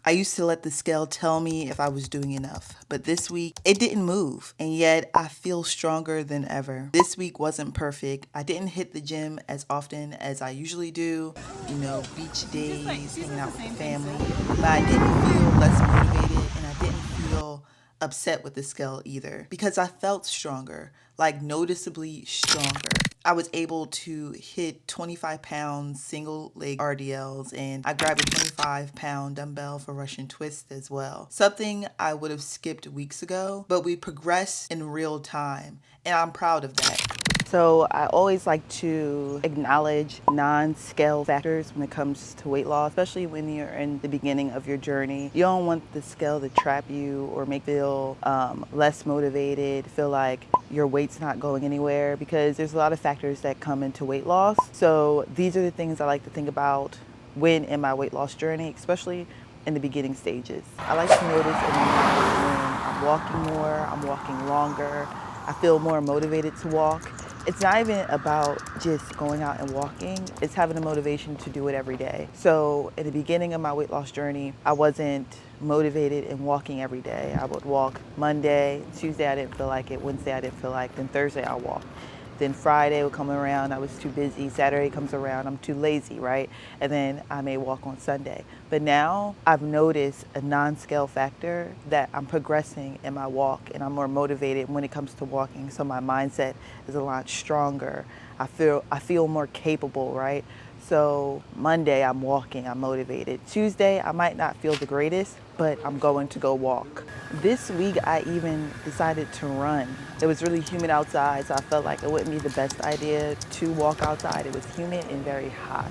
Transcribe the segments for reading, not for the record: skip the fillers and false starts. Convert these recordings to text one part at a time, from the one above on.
I used to let the scale tell me if I was doing enough, but this week it didn't move, and yet I feel stronger than ever. This week wasn't perfect. I didn't hit the gym as often as I usually do, beach days, hanging out with the family, but I didn't feel less motivated and I didn't feel upset with the scale either because I felt stronger, like noticeably stronger. I was able to hit 25 pound single leg RDLs and I grabbed a 25-pound dumbbell for Russian twists as well. Something I would have skipped weeks ago, but we progressed in real time and I'm proud of that. So I always like to acknowledge non-scale factors when it comes to weight loss, especially when you're in the beginning of your journey. You don't want the scale to trap you or make you feel less motivated, feel like your weight's not going anywhere, because there's a lot of factors that come into weight loss. So these are the things I like to think about when in my weight loss journey, especially in the beginning stages. I like to notice in the morning when I'm walking more, I'm walking longer, I feel more motivated to walk. It's not even about just going out and walking, it's having the motivation to do it every day. So in the beginning of my weight loss journey, I wasn't motivated in walking every day. I would walk Monday, Tuesday I didn't feel like it, Wednesday I didn't feel like, then Thursday I'll walk. Then Friday would come around, I was too busy. Saturday comes around, I'm too lazy, right? And then I may walk on Sunday. But now I've noticed a non-scale factor that I'm progressing in my walk and I'm more motivated when it comes to walking. So my mindset is a lot stronger. I feel more capable, right? So Monday I'm walking, I'm motivated. Tuesday I might not feel the greatest, but I'm going to go walk. This week I even decided to run. It was really humid outside, so I felt like it wouldn't be the best idea to walk outside. It was humid and very hot.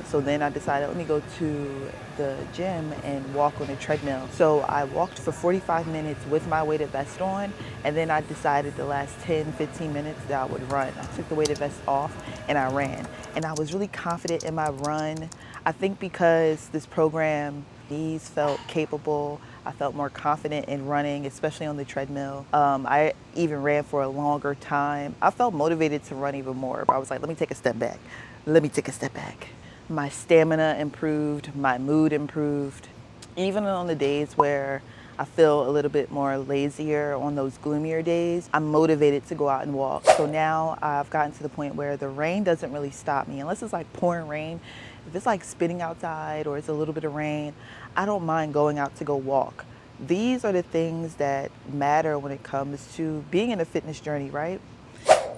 So then I decided, let me go to the gym and walk on a treadmill. So I walked for 45 minutes with my weighted vest on, and then I decided the last 10, 15 minutes that I would run. I took the weighted vest off and I ran. And I was really confident in my run. I think because this program, knees felt capable. I felt more confident in running, especially on the treadmill. I even ran for a longer time. I felt motivated to run even more, but I was like, let me take a step back. Let me take a step back. My stamina improved, my mood improved. Even on the days where I feel a little bit more lazier, on those gloomier days, I'm motivated to go out and walk. So now I've gotten to the point where the rain doesn't really stop me, unless it's like pouring rain. If it's like spitting outside or it's a little bit of rain, I don't mind going out to go walk. These are the things that matter when it comes to being in a fitness journey, right?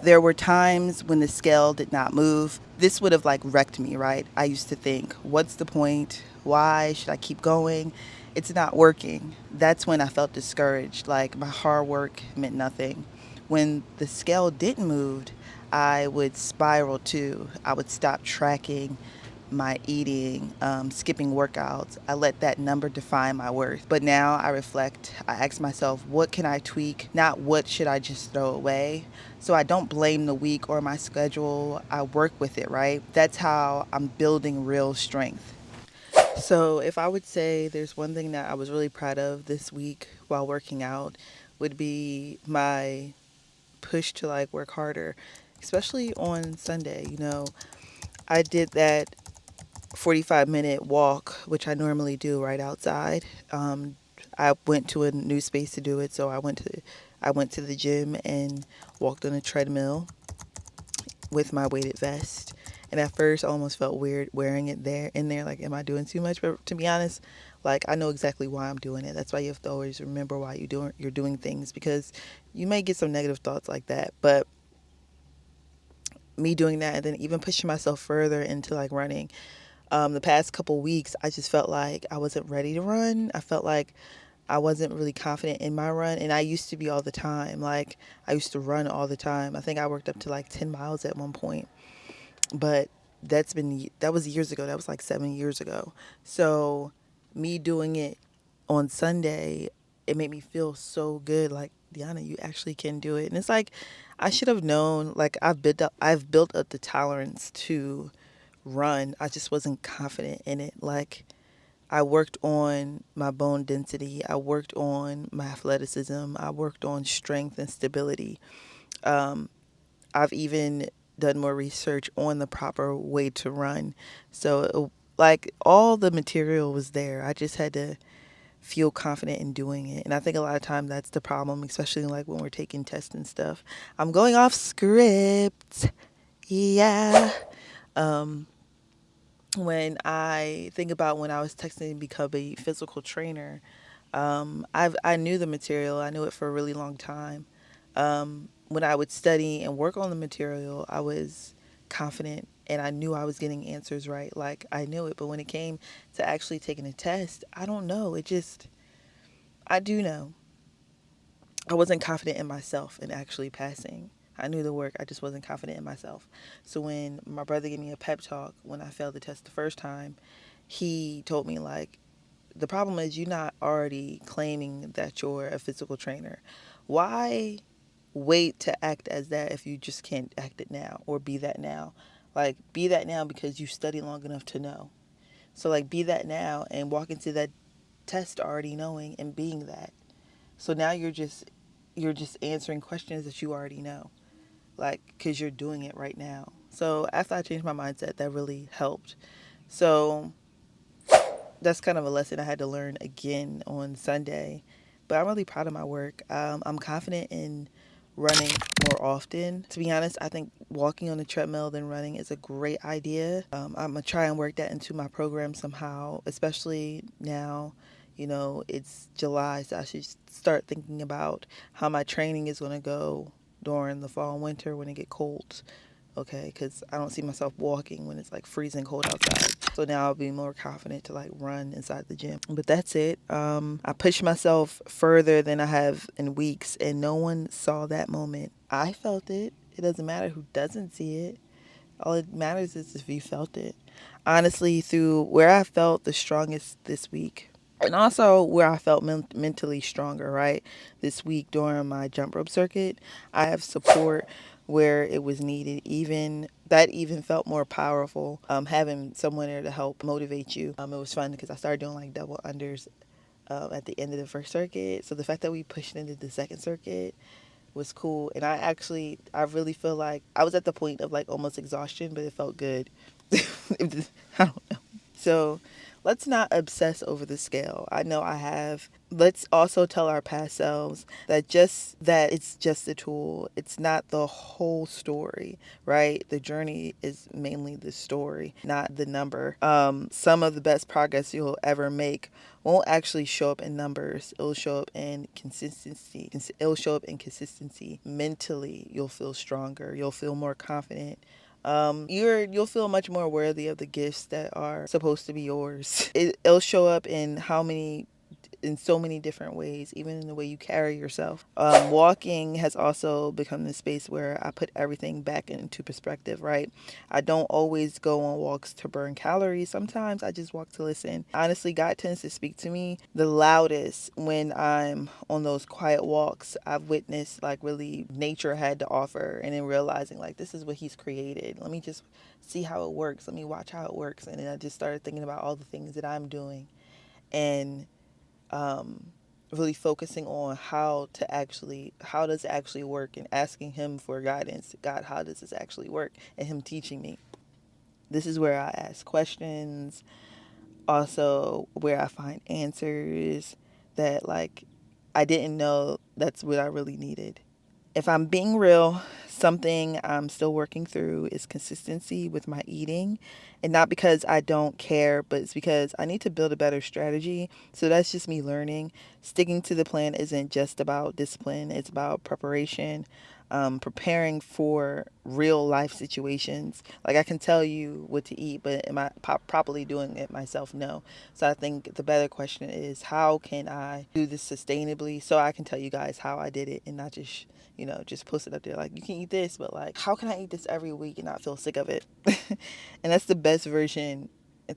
There were times when the scale did not move. This would have like wrecked me, right? I used to think, what's the point? Why should I keep going? It's not working. That's when I felt discouraged, like my hard work meant nothing. When the scale didn't move, I would spiral too. I would stop tracking my eating, skipping workouts. I let that number define my worth. But now I reflect, I ask myself, what can I tweak? Not what should I just throw away? So I don't blame the week or my schedule. I work with it, right? That's how I'm building real strength. So if I would say there's one thing that I was really proud of this week while working out would be my push to like work harder, especially on Sunday. I did that 45-minute walk, which I normally do right outside. I went to a new space to do it, so I went to the gym and walked on a treadmill with my weighted vest. And at first, I almost felt weird wearing it there. Like, am I doing too much? But to be honest, like I know exactly why I'm doing it. That's why you have to always remember why you're doing things, because you may get some negative thoughts like that. But me doing that and then even pushing myself further into like running. The past couple weeks, I just felt like I wasn't ready to run. I felt like I wasn't really confident in my run. And I used to be all the time. Like, I used to run all the time. I think I worked up to like 10 miles at one point. But that was years ago. That was like 7 years ago. So me doing it on Sunday, it made me feel so good. Like, Diana, you actually can do it. And it's like, I should have known, like I've built up the tolerance to run. I just wasn't confident in it. Like, I worked on my bone density. I worked on my athleticism. I worked on strength and stability. Um, I've even done more research on the proper way to run. So Like, all the material was there. I just had to feel confident in doing it. And I think a lot of time that's the problem, especially like when we're taking tests and stuff. I'm going off script. Yeah. Um, when I think about when I was texting to become a physical trainer, I knew the material. I knew it for a really long time. When I would study and work on the material, I was confident and I knew I was getting answers right. Like, I knew it. But when it came to actually taking a test, I don't know. I do know. I wasn't confident in myself in actually passing. I knew the work, I just wasn't confident in myself. So when my brother gave me a pep talk when I failed the test the first time, he told me, like, the problem is you're not already claiming that you're a physical trainer. Why wait to act as that if you just can't act it now or be that now? Like, be that now because you study long enough to know. So, like, be that now and walk into that test already knowing and being that. So now you're just answering questions that you already know, like, because you're doing it right now. So after I changed my mindset, that really helped. So that's kind of a lesson I had to learn again on Sunday. But I'm really proud of my work. I'm confident in running more often. To be honest, I think walking on the treadmill than running is a great idea. I'm going to try and work that into my program somehow, especially now. It's July, so I should start thinking about how my training is going to go during the fall and winter when it get cold. Okay, because I don't see myself walking when it's like freezing cold outside. So now I'll be more confident to like run inside the gym. But that's it. I pushed myself further than I have in weeks, and no one saw that moment. I felt it. It doesn't matter who doesn't see it. All it matters is if you felt it. Honestly, through where I felt the strongest this week, and also where I felt mentally stronger, right? This week during my jump rope circuit, I have support where it was needed. Even felt more powerful. Having someone there to help motivate you. It was fun because I started doing like double unders at the end of the first circuit. So the fact that we pushed into the second circuit was cool. And I really feel like I was at the point of like almost exhaustion, but it felt good. I don't know. So let's not obsess over the scale. I know I have. Let's also tell our past selves that it's just a tool. It's not the whole story, right? The journey is mainly the story, not the number. Some of the best progress you'll ever make won't actually show up in numbers. It'll show up in consistency. It'll show up in consistency. Mentally, you'll feel stronger. You'll feel more confident. You'll feel much more worthy of the gifts that are supposed to be yours. It'll show up in so many different ways, even in the way you carry yourself. Walking has also become the space where I put everything back into perspective, right? I don't always go on walks to burn calories. Sometimes I just walk to listen. Honestly, God tends to speak to me the loudest when I'm on those quiet walks. I've witnessed like really nature had to offer, and then realizing like this is what He's created. Let me just see how it works. Let me watch how it works. And then I just started thinking about all the things that I'm doing. And really focusing on how does it actually work, and asking Him for guidance. God, how does this actually work? And Him teaching me. This is where I ask questions, also where I find answers that like I didn't know that's what I really needed. If I'm being real, something I'm still working through is consistency with my eating. And not because I don't care, but it's because I need to build a better strategy. So that's just me learning. Sticking to the plan isn't just about discipline, it's about preparation, preparing for real life situations. Like, I can tell you what to eat, but am I properly doing it myself? No. So I think the better question is, how can I do this sustainably so I can tell you guys how I did it and not just just post it up there like you can eat this, but like how can I eat this every week and not feel sick of it? And that's the best version.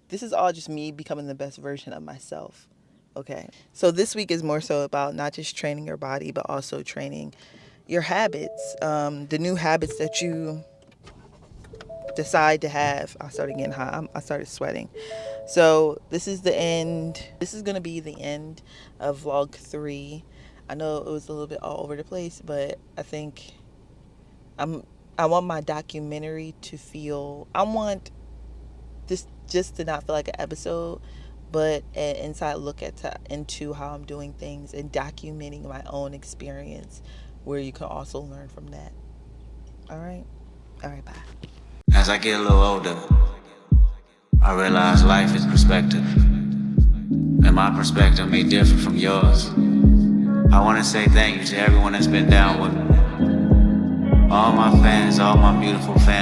This is all just me becoming the best version of myself. Okay. So this week is more so about not just training your body, but also training your habits, the new habits that you decide to have. I started getting hot. I started sweating. So this is the end. This is going to be the end of vlog 3. I know it was a little bit all over the place, but I think I want my documentary to feel, I want this just to not feel like an episode, but an inside look into how I'm doing things and documenting my own experience where you can also learn from that. All right? All right, bye. As I get a little older, I realize life is perspective, and my perspective may differ from yours. I want to say thank you to everyone that's been down with me. All my fans, all my beautiful fans.